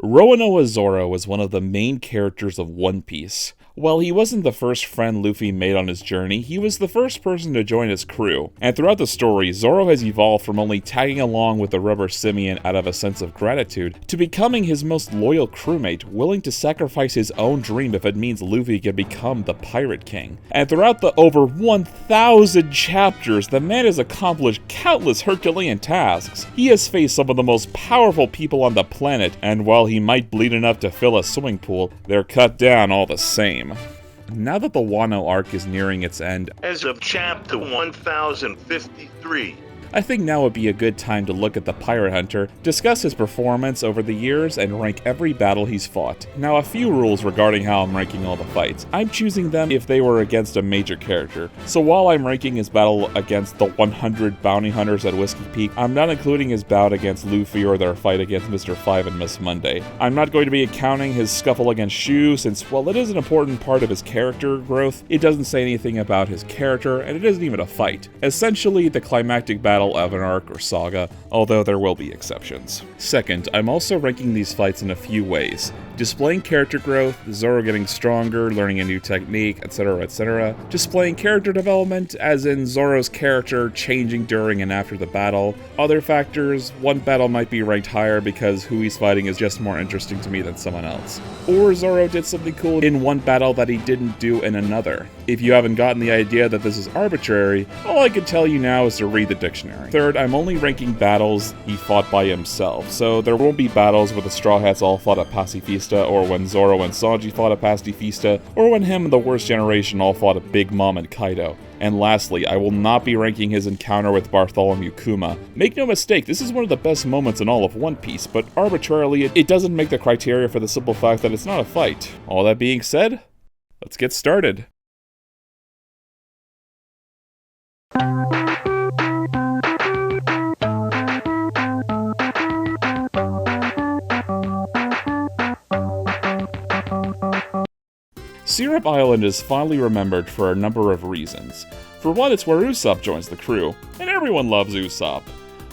Roronoa Zoro was one of the main characters of One Piece. While he wasn't the first friend Luffy made on his journey, he was the first person to join his crew. And throughout the story, Zoro has evolved from only tagging along with the Rubber Simian out of a sense of gratitude, to becoming his most loyal crewmate, willing to sacrifice his own dream if it means Luffy can become the Pirate King. And throughout the over 1,000 chapters, the man has accomplished countless Herculean tasks. He has faced some of the most powerful people on the planet, and while he might bleed enough to fill a swimming pool, they're cut down all the same. Now that the Wano arc is nearing its end, as of chapter 1053, I think now would be a good time to look at the Pirate Hunter, discuss his performance over the years, and rank every battle he's fought. Now, a few rules regarding how I'm ranking all the fights. I'm choosing them if they were against a major character. So while I'm ranking his battle against the 100 bounty hunters at Whiskey Peak, I'm not including his bout against Luffy or their fight against Mr. Five and Miss Monday. I'm not going to be accounting his scuffle against Shu, since while it is an important part of his character growth, it doesn't say anything about his character, and it isn't even a fight. Essentially, the climactic battle of an arc or saga, although there will be exceptions. Second, I'm also ranking these fights in a few ways. Displaying character growth, Zoro getting stronger, learning a new technique, etc, etc. Displaying character development, as in Zoro's character changing during and after the battle. Other factors, one battle might be ranked higher because who he's fighting is just more interesting to me than someone else. Or Zoro did something cool in one battle that he didn't do in another. If you haven't gotten the idea that this is arbitrary, all I can tell you now is to read the dictionary. Third, I'm only ranking battles he fought by himself, so there won't be battles where the Straw Hats all fought at Pacifista, or when Zoro and Sanji fought at Pacifista, or when him and the Worst Generation all fought at Big Mom and Kaido. And lastly, I will not be ranking his encounter with Bartholomew Kuma. Make no mistake, this is one of the best moments in all of One Piece, but arbitrarily, it doesn't make the criteria for the simple fact that it's not a fight. All that being said, let's get started. Syrup Island is fondly remembered for a number of reasons. For one, it's where Usopp joins the crew, and everyone loves Usopp.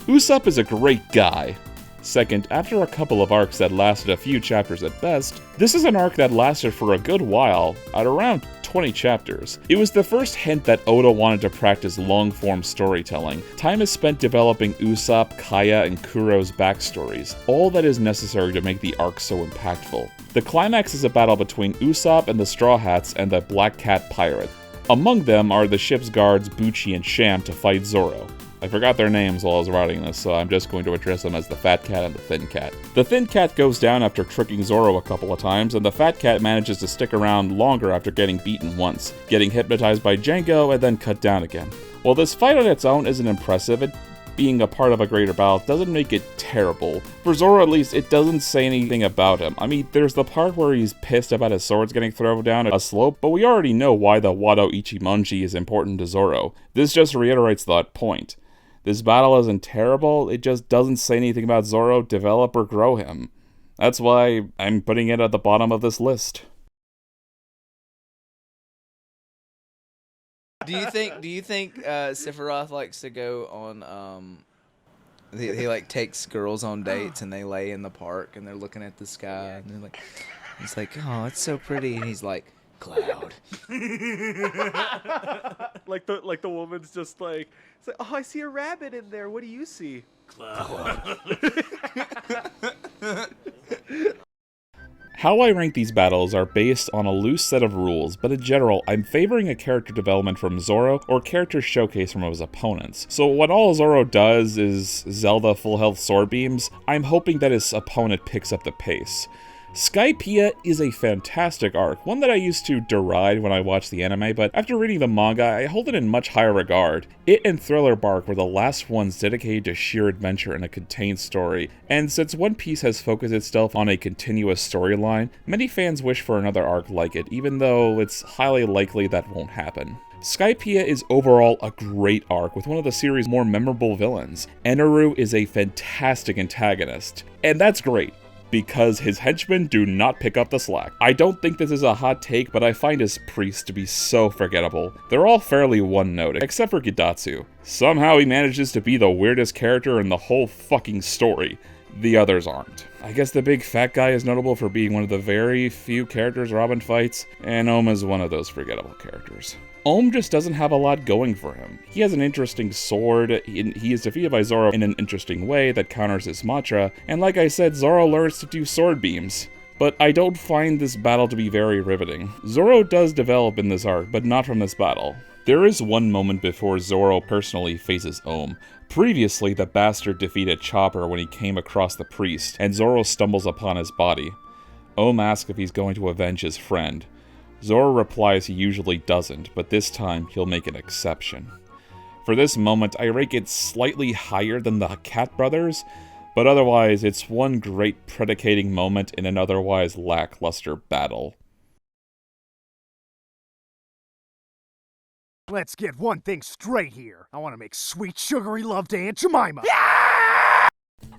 Usopp is a great guy. Second, after a couple of arcs that lasted a few chapters at best, this is an arc that lasted for a good while, at around 20 chapters. It was the first hint that Oda wanted to practice long-form storytelling. Time is spent developing Usopp, Kaya, and Kuro's backstories, all that is necessary to make the arc so impactful. The climax is a battle between Usopp and the Straw Hats and the Black Cat Pirate. Among them are the ship's guards Bucci and Sham to fight Zoro. I forgot their names while I was writing this, so I'm just going to address them as the Fat Cat and the Thin Cat. The Thin Cat goes down after tricking Zoro a couple of times, and the Fat Cat manages to stick around longer after getting beaten once, getting hypnotized by Django and then cut down again. While this fight on its own isn't impressive, it being a part of a greater battle doesn't make it terrible. For Zoro at least, it doesn't say anything about him. I mean, there's the part where he's pissed about his swords getting thrown down a slope, but we already know why the Wado Ichimonji is important to Zoro. This just reiterates that point. This battle isn't terrible, it just doesn't say anything about Zoro, develop or grow him. That's why I'm putting it at the bottom of this list. Do you think Sephiroth likes to go on he like takes girls on dates and they lay in the park and they're looking at the sky and they're like, he's like, oh, it's so pretty, and he's like, cloud. like the woman's just like, it's like, oh, I see a rabbit in there. What do you see? cloud. How I rank these battles are based on a loose set of rules, but in general, I'm favoring a character development from Zoro or character showcase from his opponents. So when all Zoro does is Zelda full health sword beams, I'm hoping that his opponent picks up the pace. Skypiea is a fantastic arc, one that I used to deride when I watched the anime, but after reading the manga, I hold it in much higher regard. It and Thriller Bark were the last ones dedicated to sheer adventure in a contained story, and since One Piece has focused itself on a continuous storyline, many fans wish for another arc like it, even though it's highly likely that won't happen. Skypiea is overall a great arc with one of the series' more memorable villains. Eneru is a fantastic antagonist, and that's great, because his henchmen do not pick up the slack. I don't think this is a hot take, but I find his priests to be so forgettable. They're all fairly one-note, except for Gidatsu. Somehow he manages to be the weirdest character in the whole fucking story. The others aren't. I guess the big fat guy is notable for being one of the very few characters Robin fights, and Ohm is one of those forgettable characters. Ohm just doesn't have a lot going for him. He has an interesting sword, he is defeated by Zoro in an interesting way that counters his mantra, and like I said, Zoro learns to do sword beams. But I don't find this battle to be very riveting. Zoro does develop in this arc, but not from this battle. There is one moment before Zoro personally faces Ohm. Previously, the bastard defeated Chopper when he came across the priest, and Zoro stumbles upon his body. Ohm asks if he's going to avenge his friend. Zoro replies he usually doesn't, but this time he'll make an exception. For this moment, I rate it slightly higher than the Cat Brothers, but otherwise it's one great predicating moment in an otherwise lackluster battle. Let's get one thing straight here. I want to make sweet sugary love to Aunt Jemima.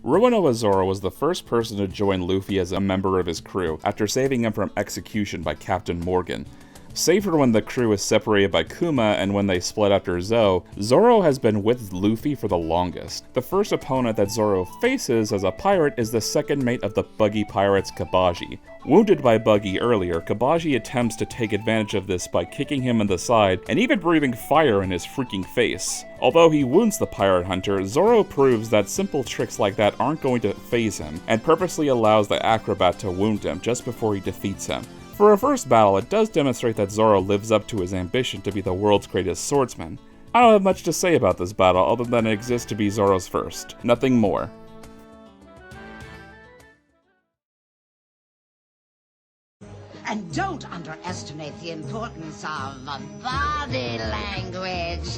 Roronoa Zoro was the first person to join Luffy as a member of his crew, after saving him from execution by Captain Morgan. Save for when the crew is separated by Kuma and when they split after Zou, Zoro has been with Luffy for the longest. The first opponent that Zoro faces as a pirate is the second mate of the Buggy pirates, Kabaji. Wounded by Buggy earlier, Kabaji attempts to take advantage of this by kicking him in the side and even breathing fire in his freaking face. Although he wounds the pirate hunter, Zoro proves that simple tricks like that aren't going to faze him, and purposely allows the acrobat to wound him just before he defeats him. For a first battle, it does demonstrate that Zoro lives up to his ambition to be the world's greatest swordsman. I don't have much to say about this battle other than it exists to be Zoro's first. Nothing more. And don't underestimate the importance of body language.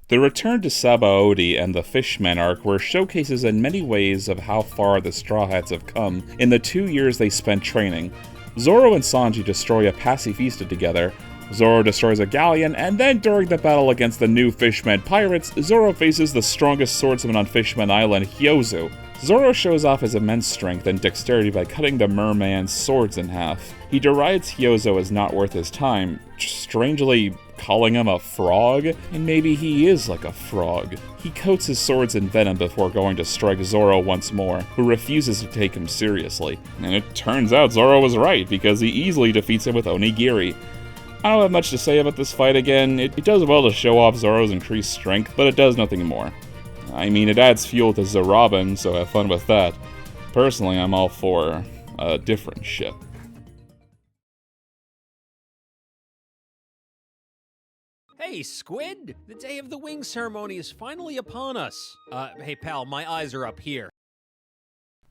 The return to Sabaody and the Fishman arc were showcases in many ways of how far the Straw Hats have come in the 2 years they spent training. Zoro and Sanji destroy a pacifista together, Zoro destroys a galleon, and then during the battle against the new Fishman pirates, Zoro faces the strongest swordsman on Fishman Island, Hyozu. Zoro shows off his immense strength and dexterity by cutting the merman's swords in half. He derides Hyozu as not worth his time, strangely calling him a frog, and maybe he is like a frog. He coats his swords in venom before going to strike Zoro once more, who refuses to take him seriously. And it turns out Zoro was right, because he easily defeats him with Onigiri. I don't have much to say about this fight again. It does well to show off Zoro's increased strength, but it does nothing more. I mean, it adds fuel to Zorobin, so have fun with that. Personally, I'm all for a different ship. Hey, Squid! The day of the wing ceremony is finally upon us. Hey pal, my eyes are up here.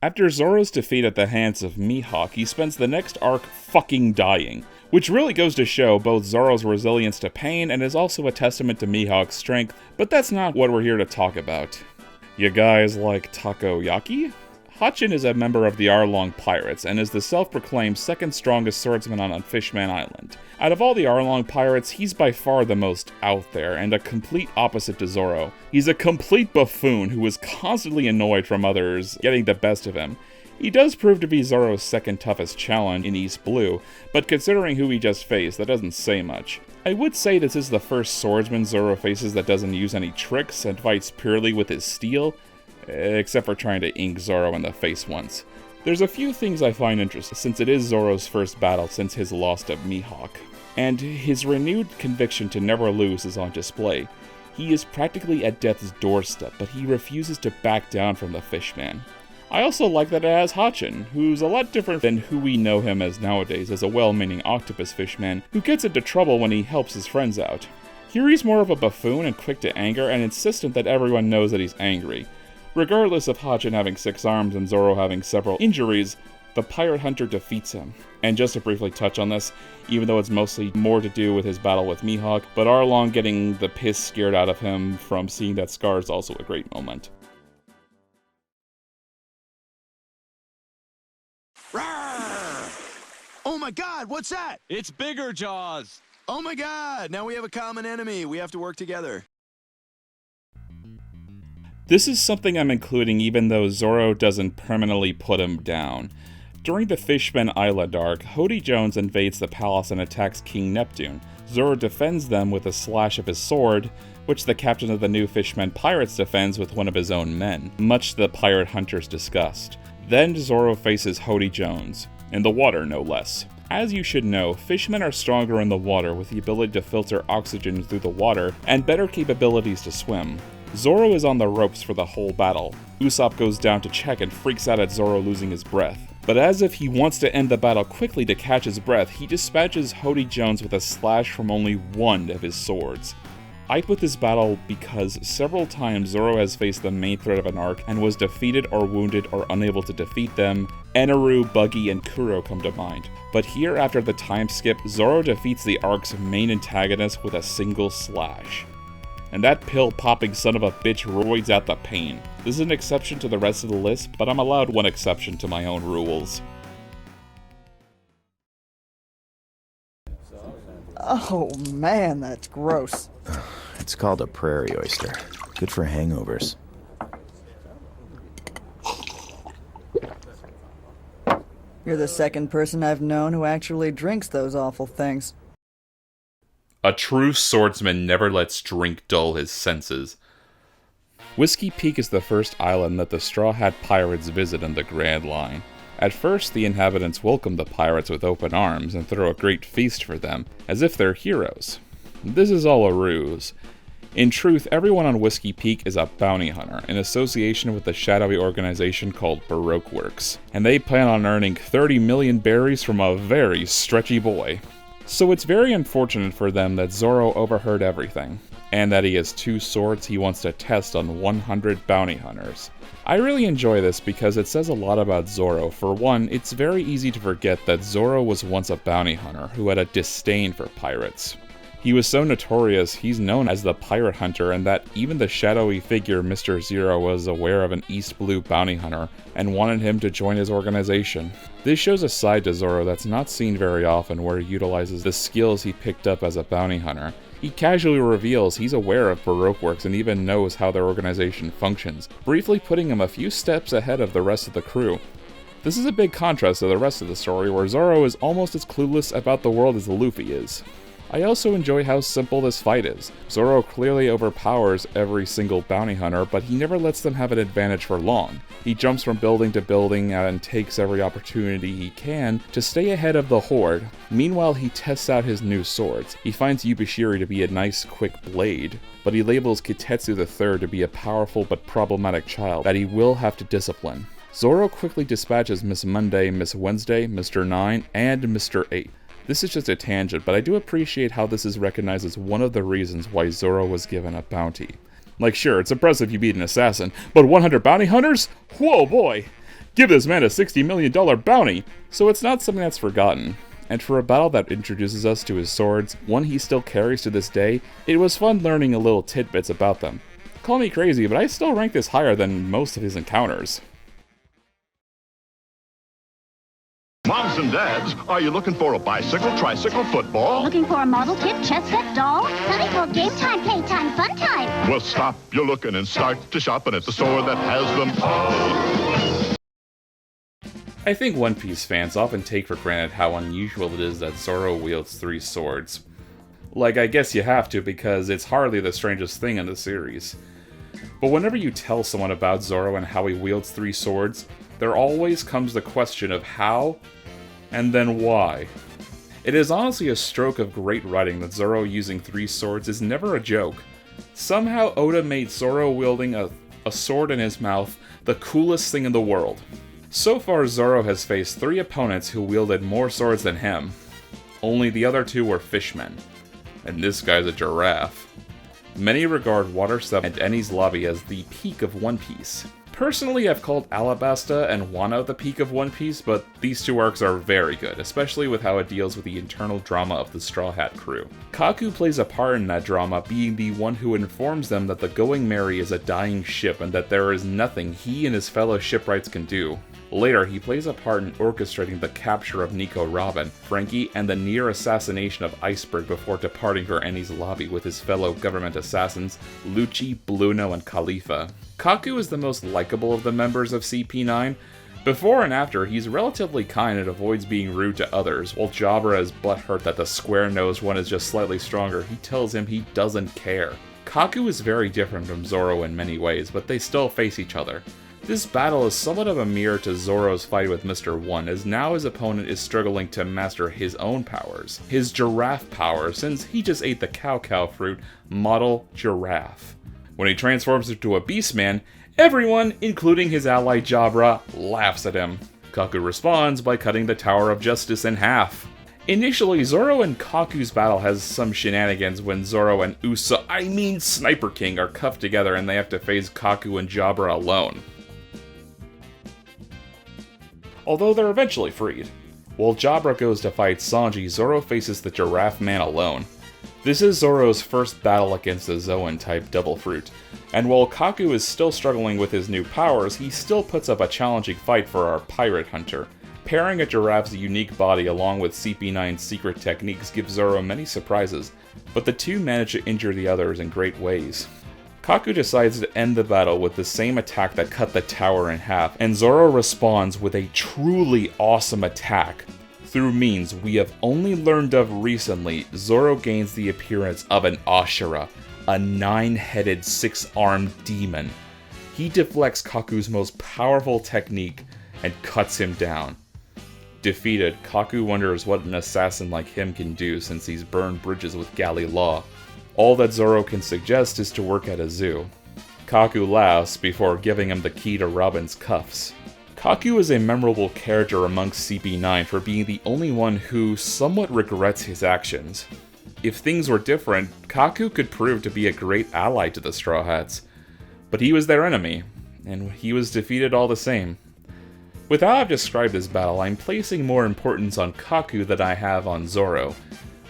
After Zoro's defeat at the hands of Mihawk, he spends the next arc fucking dying, which really goes to show both Zoro's resilience to pain and is also a testament to Mihawk's strength, but that's not what we're here to talk about. You guys like takoyaki? Hachin is a member of the Arlong Pirates and is the self-proclaimed second strongest swordsman on Fishman Island. Out of all the Arlong Pirates, he's by far the most out there and a complete opposite to Zoro. He's a complete buffoon who is constantly annoyed from others getting the best of him. He does prove to be Zoro's second toughest challenge in East Blue, but considering who he just faced, that doesn't say much. I would say this is the first swordsman Zoro faces that doesn't use any tricks and fights purely with his steel, except for trying to ink Zoro in the face once. There's a few things I find interesting, since it is Zoro's first battle since his loss to Mihawk, and his renewed conviction to never lose is on display. He is practically at death's doorstep, but he refuses to back down from the Fishman. I also like that it has Hachin, who's a lot different than who we know him as nowadays as a well-meaning octopus fishman who gets into trouble when he helps his friends out. Here he's more of a buffoon and quick to anger and insistent that everyone knows that he's angry. Regardless of Hachin having 6 arms and Zoro having several injuries, the pirate hunter defeats him. And just to briefly touch on this, even though it's mostly more to do with his battle with Mihawk, but Arlong getting the piss scared out of him from seeing that scar is also a great moment. Oh my god, what's that? It's Bigger Jaws! Oh my god, now we have a common enemy. We have to work together. This is something I'm including even though Zoro doesn't permanently put him down. During the Fishman Island arc, Hody Jones invades the palace and attacks King Neptune. Zoro defends them with a slash of his sword, which the captain of the new Fishman Pirates defends with one of his own men, much to the pirate hunter's disgust. Then Zoro faces Hody Jones, in the water no less. As you should know, fishmen are stronger in the water with the ability to filter oxygen through the water and better capabilities to swim. Zoro is on the ropes for the whole battle. Usopp goes down to check and freaks out at Zoro losing his breath. But as if he wants to end the battle quickly to catch his breath, he dispatches Hody Jones with a slash from only one of his swords. I put this battle because several times Zoro has faced the main threat of an arc and was defeated or wounded or unable to defeat them. Eneru, Buggy, and Kuro come to mind. But here, after the time skip, Zoro defeats the arc's main antagonist with a single slash. And that pill-popping son of a bitch roids out the pain. This is an exception to the rest of the list, but I'm allowed one exception to my own rules. Oh man, that's gross. It's called a prairie oyster. Good for hangovers. You're the second person I've known who actually drinks those awful things. A true swordsman never lets drink dull his senses. Whiskey Peak is the first island that the Straw Hat Pirates visit in the Grand Line. At first, the inhabitants welcome the pirates with open arms and throw a great feast for them, as if they're heroes. This is all a ruse. In truth, everyone on Whiskey Peak is a bounty hunter, in association with the shadowy organization called Baroque Works, and they plan on earning 30 million berries from a very stretchy boy. So it's very unfortunate for them that Zoro overheard everything, and that he has 2 swords he wants to test on 100 bounty hunters. I really enjoy this because it says a lot about Zoro. For one, it's very easy to forget that Zoro was once a bounty hunter who had a disdain for pirates. He was so notorious, he's known as the Pirate Hunter, and that even the shadowy figure Mr. Zero was aware of an East Blue bounty hunter and wanted him to join his organization. This shows a side to Zoro that's not seen very often, where he utilizes the skills he picked up as a bounty hunter. He casually reveals he's aware of Baroque Works and even knows how their organization functions, briefly putting him a few steps ahead of the rest of the crew. This is a big contrast to the rest of the story, where Zoro is almost as clueless about the world as Luffy is. I also enjoy how simple this fight is. Zoro clearly overpowers every single bounty hunter, but he never lets them have an advantage for long. He jumps from building to building and takes every opportunity he can to stay ahead of the horde. Meanwhile, he tests out his new swords. He finds Yubashiri to be a nice, quick blade, but he labels Kitetsu III to be a powerful but problematic child that he will have to discipline. Zoro quickly dispatches Miss Monday, Miss Wednesday, Mr. 9, and Mr. 8. This is just a tangent, but I do appreciate how this is recognized as one of the reasons why Zoro was given a bounty. Like, sure, it's impressive you beat an assassin, but 100 bounty hunters? Whoa, boy! Give this man a $60 million bounty! So it's not something that's forgotten. And for a battle that introduces us to his swords, one he still carries to this day, it was fun learning a little tidbits about them. Call me crazy, but I still rank this higher than most of his encounters. Moms and dads, are you looking for a bicycle, tricycle, football? Looking for a model kit, chess set, doll? Time for game time, playtime, fun time. Well, stop your looking and start to shopping at the store that has them all. I think One Piece fans often take for granted how unusual it is that Zoro wields 3 swords. Like, I guess you have to, because it's hardly the strangest thing in the series. But whenever you tell someone about Zoro and how he wields 3 swords, there always comes the question of how, and then why. It is honestly a stroke of great writing that Zoro using 3 swords is never a joke. Somehow Oda made Zoro wielding a sword in his mouth the coolest thing in the world. So far, Zoro has faced 3 opponents who wielded more swords than him. Only the other 2 were fishmen. And this guy's a giraffe. Many regard Water 7 and Enies Lobby as the peak of One Piece. Personally, I've called Alabasta and Wano the peak of One Piece, but these 2 arcs are very good, especially with how it deals with the internal drama of the Straw Hat crew. Kaku plays a part in that drama, being the one who informs them that the Going Merry is a dying ship and that there is nothing he and his fellow shipwrights can do. Later, he plays a part in orchestrating the capture of Nico Robin, Frankie, and the near assassination of Iceberg before departing for Enies Lobby with his fellow government assassins, Lucci, Bluno, and Khalifa. Kaku is the most likable of the members of CP9. Before and after, he's relatively kind and avoids being rude to others, while Jabra is butthurt that the square-nosed one is just slightly stronger. He tells him he doesn't care. Kaku is very different from Zoro in many ways, but they still face each other. This battle is somewhat of a mirror to Zoro's fight with Mr. One, as now his opponent is struggling to master his own powers. His giraffe power, since he just ate the cow fruit, model giraffe. When he transforms into a beastman, everyone, including his ally Jabra, laughs at him. Kaku responds by cutting the Tower of Justice in half. Initially, Zoro and Kaku's battle has some shenanigans when Zoro and Sniper King are cuffed together and they have to face Kaku and Jabra alone. Although they're eventually freed. While Jabra goes to fight Sanji, Zoro faces the Giraffe Man alone. This is Zoro's first battle against a Zoan-type Devil Fruit, and while Kaku is still struggling with his new powers, he still puts up a challenging fight for our Pirate Hunter. Pairing a giraffe's unique body along with CP9's secret techniques gives Zoro many surprises, but the two manage to injure the others in great ways. Kaku decides to end the battle with the same attack that cut the tower in half, and Zoro responds with a truly awesome attack. Through means we have only learned of recently, Zoro gains the appearance of an Ashura, a 9-headed, 6-armed demon. He deflects Kaku's most powerful technique and cuts him down. Defeated, Kaku wonders what an assassin like him can do since he's burned bridges with galley law. All that Zoro can suggest is to work at a zoo. Kaku laughs before giving him the key to Robin's cuffs. Kaku is a memorable character amongst CP9 for being the only one who somewhat regrets his actions. If things were different, Kaku could prove to be a great ally to the Straw Hats. But he was their enemy, and he was defeated all the same. With how I've described this battle, I'm placing more importance on Kaku than I have on Zoro.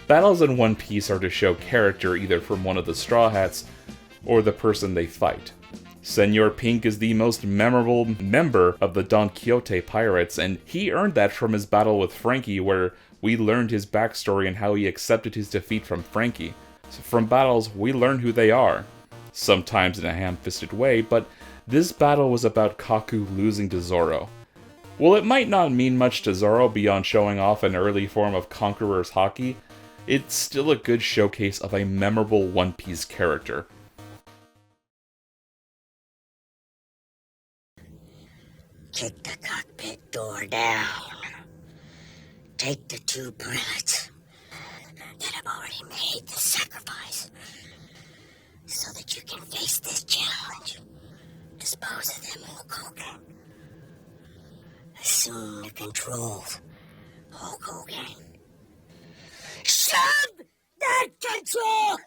Battles in One Piece are to show character either from one of the Straw Hats or the person they fight. Senor Pink is the most memorable member of the Don Quixote pirates, and he earned that from his battle with Frankie, where we learned his backstory and how he accepted his defeat from Frankie. So from battles, we learn who they are. Sometimes in a ham-fisted way, but this battle was about Kaku losing to Zoro. While it might not mean much to Zoro beyond showing off an early form of Conqueror's Haki, it's still a good showcase of a memorable One Piece character. Kick the cockpit door down. Take the 2 pilots that have already made the sacrifice so that you can face this challenge. Dispose of them, Hulk Hogan. Assume the controls, Hulk Hogan. Shove that control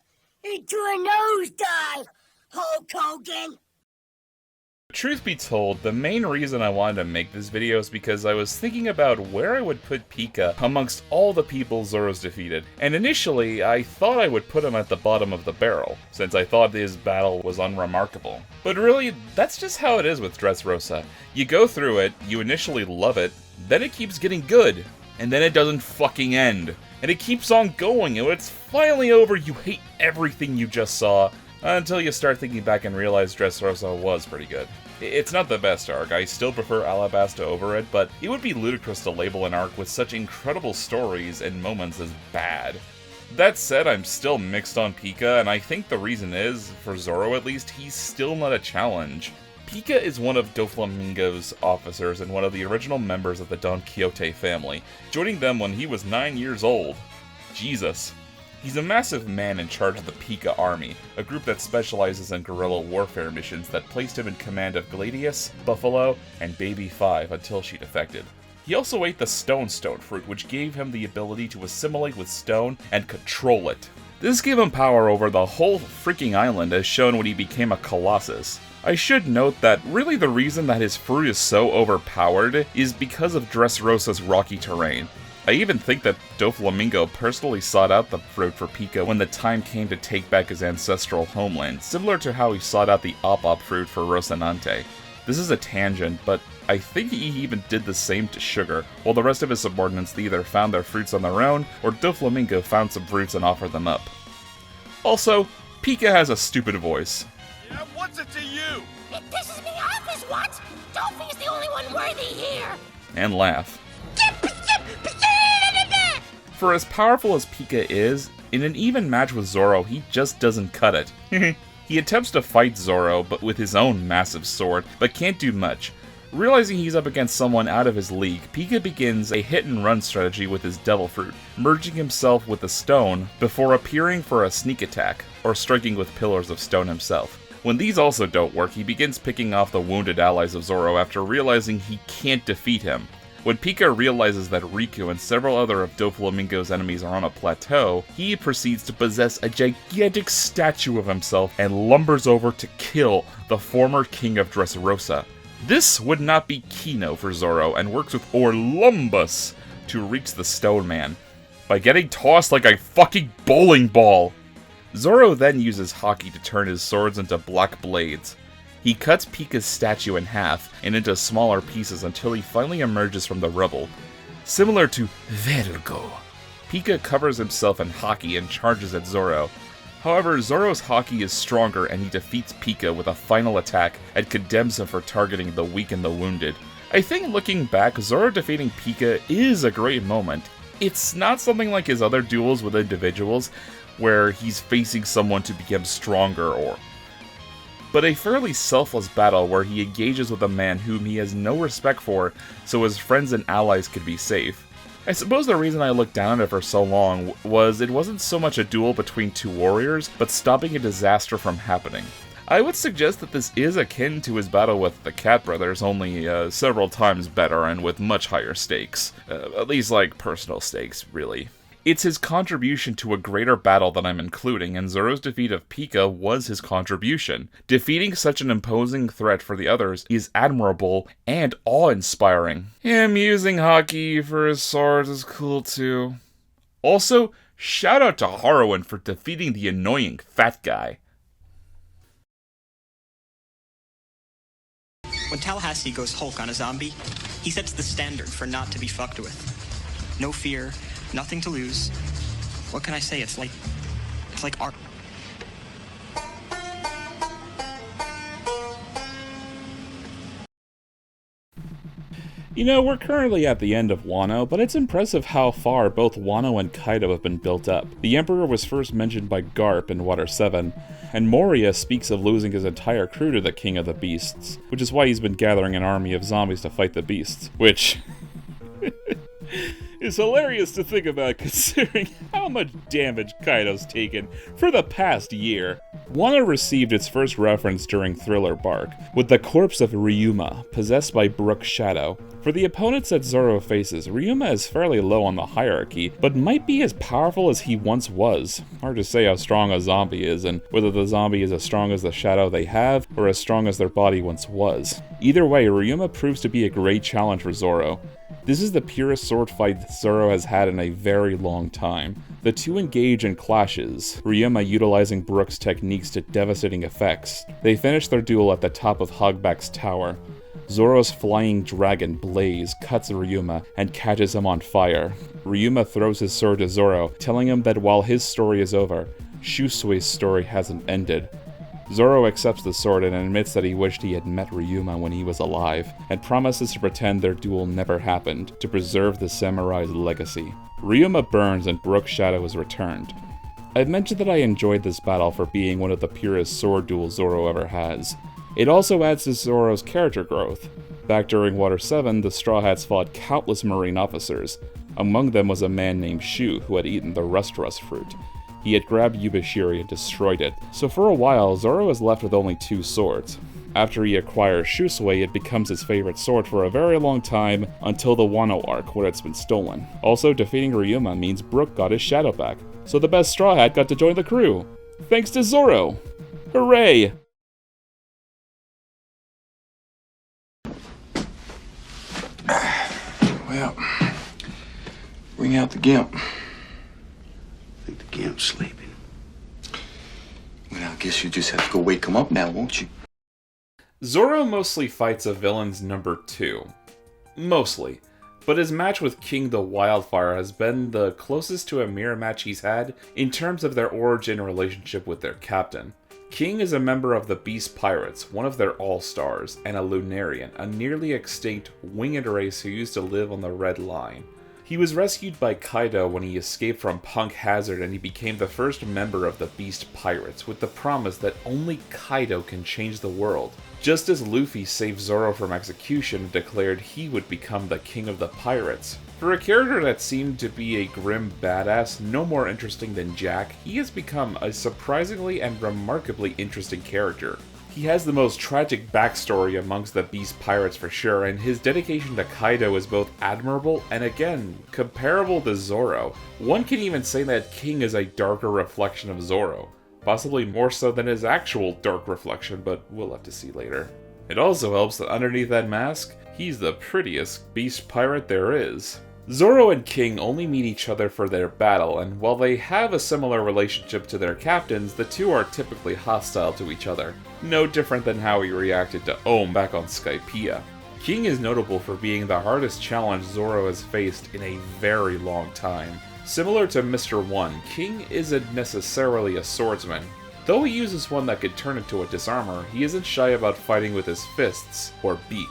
into a nosedive, Hulk Hogan! Truth be told, the main reason I wanted to make this video is because I was thinking about where I would put Pika amongst all the people Zoro's defeated, and initially I thought I would put him at the bottom of the barrel, since I thought his battle was unremarkable. But really, that's just how it is with Dressrosa. You go through it, you initially love it, then it keeps getting good, and then it doesn't fucking end. And it keeps on going, and when it's finally over, you hate everything you just saw, until you start thinking back and realize Dressrosa was pretty good. It's not the best arc, I still prefer Alabasta over it, but it would be ludicrous to label an arc with such incredible stories and moments as bad. That said, I'm still mixed on Pika, and I think the reason is, for Zoro at least, he's still not a challenge. Pika is one of Doflamingo's officers and one of the original members of the Don Quixote family, joining them when he was 9 years old. Jesus. He's a massive man in charge of the Pika Army, a group that specializes in guerrilla warfare missions that placed him in command of Gladius, Buffalo, and Baby 5 until she defected. He also ate the Stone fruit, which gave him the ability to assimilate with stone and control it. This gave him power over the whole freaking island, as shown when he became a Colossus. I should note that really the reason that his fruit is so overpowered is because of Dressrosa's rocky terrain. I even think that Doflamingo personally sought out the fruit for Pika when the time came to take back his ancestral homeland, similar to how he sought out the Op fruit for Rocinante. This is a tangent, but I think he even did the same to Sugar, while the rest of his subordinates either found their fruits on their own, or Doflamingo found some fruits and offered them up. Also, Pika has a stupid voice. Yeah, what's it to you? It pisses me off as what? Dolphy is the only one worthy here! And laugh. For as powerful as Pika is, in an even match with Zoro, he just doesn't cut it. He attempts to fight Zoro, but with his own massive sword, but can't do much. Realizing he's up against someone out of his league, Pika begins a hit-and-run strategy with his Devil Fruit, merging himself with the stone before appearing for a sneak attack, or striking with pillars of stone himself. When these also don't work, he begins picking off the wounded allies of Zoro after realizing he can't defeat him. When Pika realizes that Riku and several other of Doflamingo's enemies are on a plateau, he proceeds to possess a gigantic statue of himself and lumbers over to kill the former king of Dressrosa. This would not be Kino for Zoro, and works with Orlumbus to reach the Stone Man, by getting tossed like a fucking bowling ball. Zoro then uses Haki to turn his swords into black blades. He cuts Pika's statue in half and into smaller pieces until he finally emerges from the rubble. Similar to Vergo, Pika covers himself in Haki and charges at Zoro. However, Zoro's Haki is stronger and he defeats Pika with a final attack and condemns him for targeting the weak and the wounded. I think looking back, Zoro defeating Pika is a great moment. It's not something like his other duels with individuals, where he's facing someone to become stronger, but a fairly selfless battle where he engages with a man whom he has no respect for so his friends and allies could be safe. I suppose the reason I looked down at it for so long was it wasn't so much a duel between two warriors, but stopping a disaster from happening. I would suggest that this is akin to his battle with the Cat Brothers, only several times better and with much higher stakes. At least, like, personal stakes, really. It's his contribution to a greater battle that I'm including, and Zoro's defeat of Pika was his contribution. Defeating such an imposing threat for the others is admirable and awe-inspiring. Him using Haki for his swords is cool too. Also, shout out to Harrowin for defeating the annoying fat guy. When Tallahassee goes Hulk on a zombie, he sets the standard for not to be fucked with. No fear, nothing to lose. What can I say? It's like art. You know, we're currently at the end of Wano, but it's impressive how far both Wano and Kaido have been built up. The Emperor was first mentioned by Garp in Water 7, and Moria speaks of losing his entire crew to the King of the Beasts, which is why he's been gathering an army of zombies to fight the beasts, which is hilarious to think about considering how much damage Kaido's taken for the past year. Wano received its first reference during Thriller Bark, with the corpse of Ryuma, possessed by Brook's shadow. For the opponents that Zoro faces, Ryuma is fairly low on the hierarchy, but might be as powerful as he once was. Hard to say how strong a zombie is, and whether the zombie is as strong as the shadow they have, or as strong as their body once was. Either way, Ryuma proves to be a great challenge for Zoro. This is the purest sword fight Zoro has had in a very long time. The two engage in clashes, Ryuma utilizing Brook's techniques to devastating effects. They finish their duel at the top of Hogback's tower. Zoro's flying dragon, Blaze, cuts Ryuma and catches him on fire. Ryuma throws his sword to Zoro, telling him that while his story is over, Shusui's story hasn't ended. Zoro accepts the sword and admits that he wished he had met Ryuma when he was alive, and promises to pretend their duel never happened, to preserve the samurai's legacy. Ryuma burns and Brook's shadow is returned. I've mentioned that I enjoyed this battle for being one of the purest sword duels Zoro ever has. It also adds to Zoro's character growth. Back during Water 7, the Straw Hats fought countless marine officers. Among them was a man named Shu who had eaten the Rust fruit. He had grabbed Yubashiri and destroyed it, so for a while Zoro is left with only 2 swords. After he acquires Shusui, it becomes his favorite sword for a very long time, until the Wano arc, when it's been stolen. Also, defeating Ryuma means Brook got his shadow back, so the best Straw Hat got to join the crew. Thanks to Zoro! Hooray! Well, bring out the Gimp. I think the Gimp's sleeping. Well, I guess you just have to go wake him up now, won't you? Zoro mostly fights a villain's number 2. Mostly. But his match with King the Wildfire has been the closest to a mirror match he's had in terms of their origin relationship with their captain. King is a member of the Beast Pirates, one of their all-stars, and a Lunarian, a nearly extinct winged race who used to live on the Red Line. He was rescued by Kaido when he escaped from Punk Hazard, and he became the first member of the Beast Pirates, with the promise that only Kaido can change the world. Just as Luffy saved Zoro from execution and declared he would become the king of the pirates. For a character that seemed to be a grim badass, no more interesting than Jack, he has become a surprisingly and remarkably interesting character. He has the most tragic backstory amongst the Beast Pirates for sure, and his dedication to Kaido is both admirable and, again, comparable to Zoro. One can even say that King is a darker reflection of Zoro, possibly more so than his actual dark reflection, but we'll have to see later. It also helps that underneath that mask, he's the prettiest Beast Pirate there is. Zoro and King only meet each other for their battle, and while they have a similar relationship to their captains, the two are typically hostile to each other. No different than how he reacted to Ohm back on Skypiea. King is notable for being the hardest challenge Zoro has faced in a very long time. Similar to Mr. One, King isn't necessarily a swordsman. Though he uses one that could turn into a disarmor, he isn't shy about fighting with his fists or beak.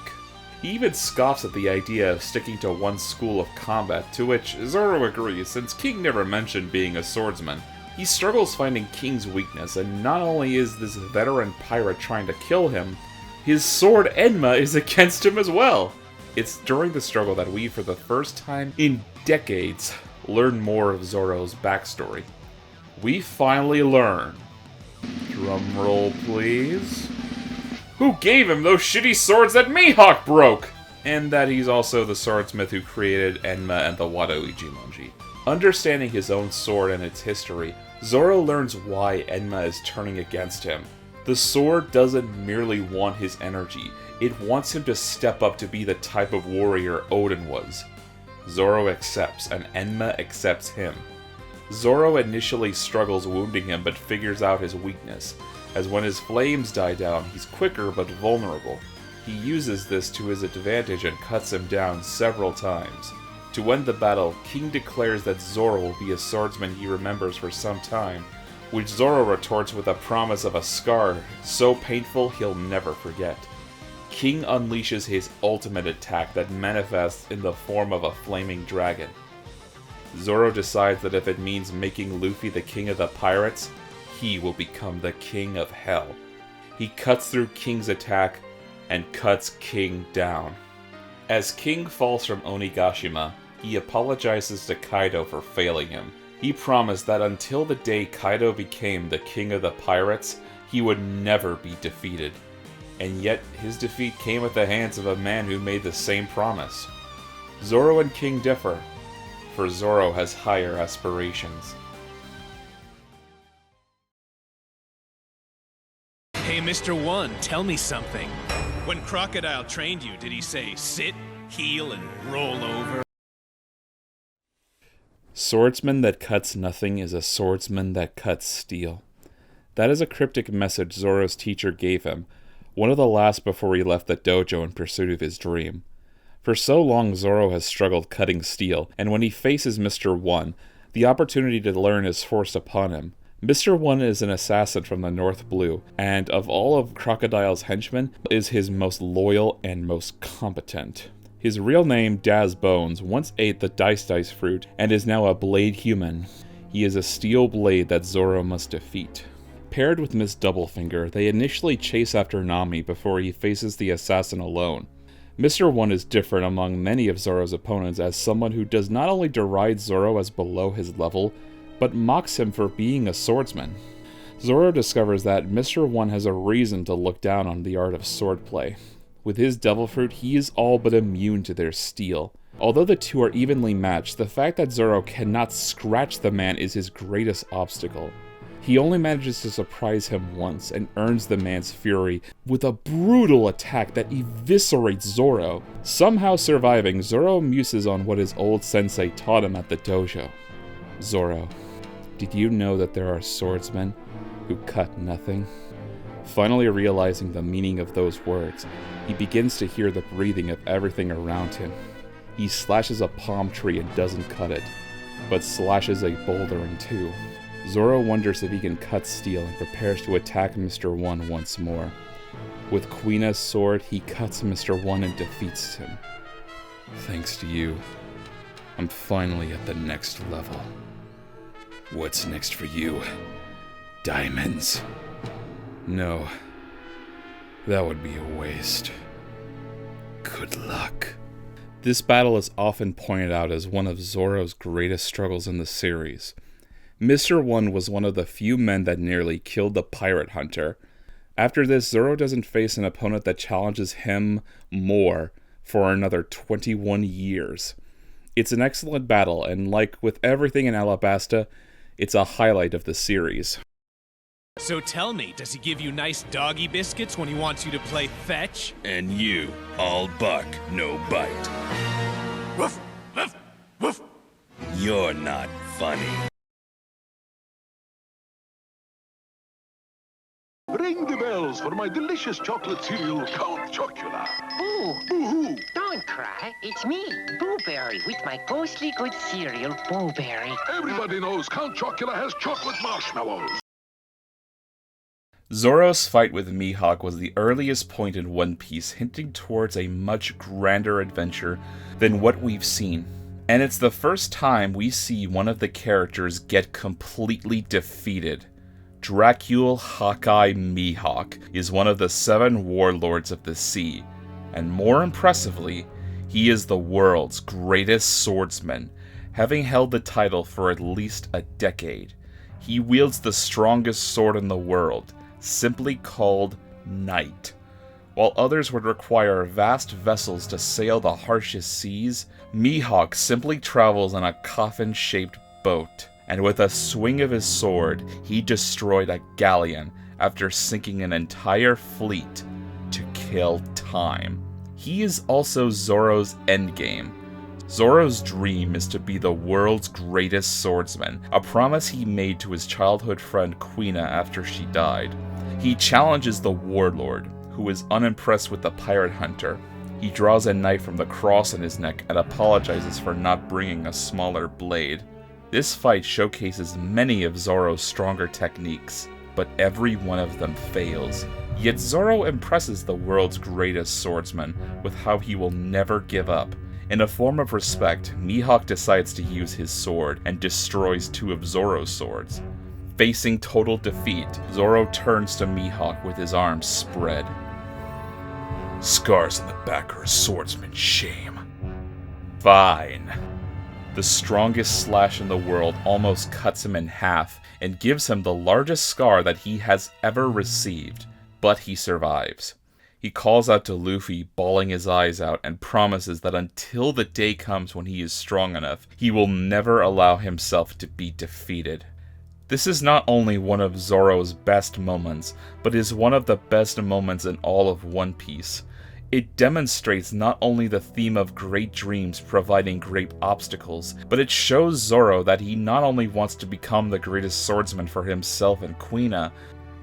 He even scoffs at the idea of sticking to one school of combat, to which Zoro agrees since King never mentioned being a swordsman. He struggles finding King's weakness, and not only is this veteran pirate trying to kill him, his sword Enma is against him as well. It's during the struggle that we, for the first time in decades, learn more of Zoro's backstory. We finally learn. Drumroll, please. Who gave him those shitty swords that Mihawk broke? And that he's also the swordsmith who created Enma and the Wado Ichimonji. Understanding his own sword and its history, Zoro learns why Enma is turning against him. The sword doesn't merely want his energy, it wants him to step up to be the type of warrior Odin was. Zoro accepts, and Enma accepts him. Zoro initially struggles wounding him, but figures out his weakness, as when his flames die down, he's quicker but vulnerable. He uses this to his advantage and cuts him down several times. To end the battle, King declares that Zoro will be a swordsman he remembers for some time, which Zoro retorts with a promise of a scar so painful he'll never forget. King unleashes his ultimate attack that manifests in the form of a flaming dragon. Zoro decides that if it means making Luffy the king of the pirates, he will become the king of hell. He cuts through King's attack and cuts King down. As King falls from Onigashima, he apologizes to Kaido for failing him. He promised that until the day Kaido became the king of the pirates, he would never be defeated. And yet, his defeat came at the hands of a man who made the same promise. Zoro and King differ, for Zoro has higher aspirations. Hey, Mr. One, tell me something. When Crocodile trained you, did he say sit, heel, and roll over? Swordsman that cuts nothing is a swordsman that cuts steel. That is a cryptic message Zoro's teacher gave him, one of the last before he left the dojo in pursuit of his dream. For so long, Zoro has struggled cutting steel, and when he faces Mr. One, the opportunity to learn is forced upon him. Mr. One is an assassin from the North Blue, and of all of Crocodile's henchmen, is his most loyal and most competent. His real name, Daz Bones, once ate the Dice fruit, and is now a blade human. He is a steel blade that Zoro must defeat. Paired with Miss Doublefinger, they initially chase after Nami before he faces the assassin alone. Mr. One is different among many of Zoro's opponents as someone who does not only deride Zoro as below his level, but mocks him for being a swordsman. Zoro discovers that Mr. One has a reason to look down on the art of swordplay. With his devil fruit, he is all but immune to their steel. Although the two are evenly matched, the fact that Zoro cannot scratch the man is his greatest obstacle. He only manages to surprise him once and earns the man's fury with a brutal attack that eviscerates Zoro. Somehow surviving, Zoro muses on what his old sensei taught him at the dojo. Zoro, did you know that there are swordsmen who cut nothing? Finally realizing the meaning of those words, he begins to hear the breathing of everything around him. He slashes a palm tree and doesn't cut it, but slashes a boulder in two. Zoro wonders if he can cut steel and prepares to attack Mr. One once more. With Queena's sword, he cuts Mr. One and defeats him. Thanks to you, I'm finally at the next level. What's next for you? Diamonds? No. That would be a waste. Good luck. This battle is often pointed out as one of Zoro's greatest struggles in the series. Mr. One was one of the few men that nearly killed the pirate hunter. After this, Zoro doesn't face an opponent that challenges him more for another 21 years. It's an excellent battle, and like with everything in Alabasta, it's a highlight of the series. So tell me, does he give you nice doggy biscuits when he wants you to play fetch? And you, all bark, no bite. Woof, woof, woof. You're not funny. Ring the bells for my delicious chocolate cereal, Count Chocula. Boo! Boo-hoo! Don't cry. It's me, Booberry, with my ghostly good cereal, Booberry. Everybody knows Count Chocula has chocolate marshmallows. Zoro's fight with Mihawk was the earliest point in One Piece, hinting towards a much grander adventure than what we've seen. And it's the first time we see one of the characters get completely defeated. Dracule Hawkeye Mihawk is one of the 7 warlords of the sea, and more impressively, he is the world's greatest swordsman, having held the title for at least a decade. He wields the strongest sword in the world, simply called Knight. While others would require vast vessels to sail the harshest seas, Mihawk simply travels in a coffin-shaped boat, and with a swing of his sword, he destroyed a galleon after sinking an entire fleet to kill time. He is also Zoro's endgame. Zoro's dream is to be the world's greatest swordsman, a promise he made to his childhood friend Quina after she died. He challenges the warlord, who is unimpressed with the pirate hunter. He draws a knife from the cross in his neck and apologizes for not bringing a smaller blade. This fight showcases many of Zoro's stronger techniques, but every one of them fails. Yet Zoro impresses the world's greatest swordsman with how he will never give up. In a form of respect, Mihawk decides to use his sword and destroys 2 of Zoro's swords. Facing total defeat, Zoro turns to Mihawk with his arms spread. Scars on the back are a swordsman's shame. Fine. The strongest slash in the world almost cuts him in half and gives him the largest scar that he has ever received, but he survives. He calls out to Luffy, bawling his eyes out, and promises that until the day comes when he is strong enough, he will never allow himself to be defeated. This is not only one of Zoro's best moments, but is one of the best moments in all of One Piece. It demonstrates not only the theme of great dreams providing great obstacles, but it shows Zoro that he not only wants to become the greatest swordsman for himself and Quina,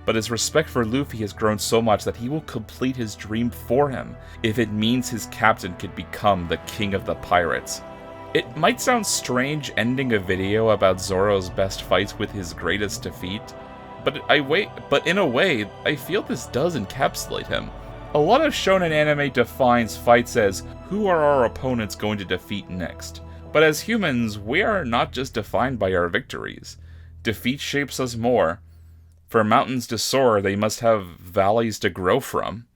but his respect for Luffy has grown so much that he will complete his dream for him, if it means his captain could become the king of the pirates. It might sound strange ending a video about Zoro's best fights with his greatest defeat, but in a way, I feel this does encapsulate him. A lot of shonen anime defines fights as, who are our opponents going to defeat next? But as humans, we are not just defined by our victories. Defeat shapes us more. For mountains to soar, they must have valleys to grow from.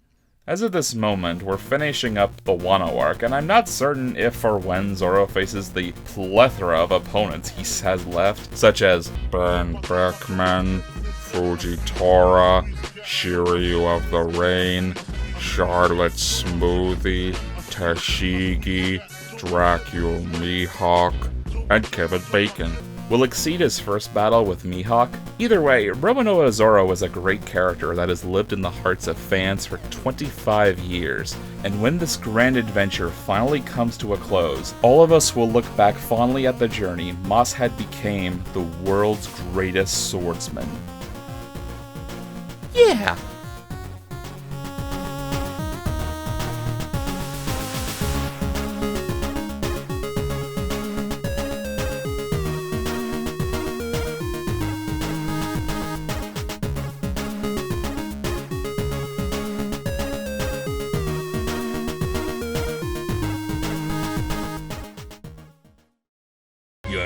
As of this moment, we're finishing up the Wano arc, and I'm not certain if or when Zoro faces the plethora of opponents he has left, such as Ben Beckman, Fujitora, Shiryu of the Rain, Charlotte Smoothie, Tashigi, Dracula Mihawk, and Kevin Bacon. Will exceed his first battle with Mihawk? Either way, Roronoa Zoro is a great character that has lived in the hearts of fans for 25 years, and when this grand adventure finally comes to a close, all of us will look back fondly at the journey Mosshead became the world's greatest swordsman. Yeah!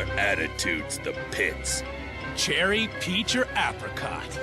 our attitudes the pits. Cherry, peach, or apricot?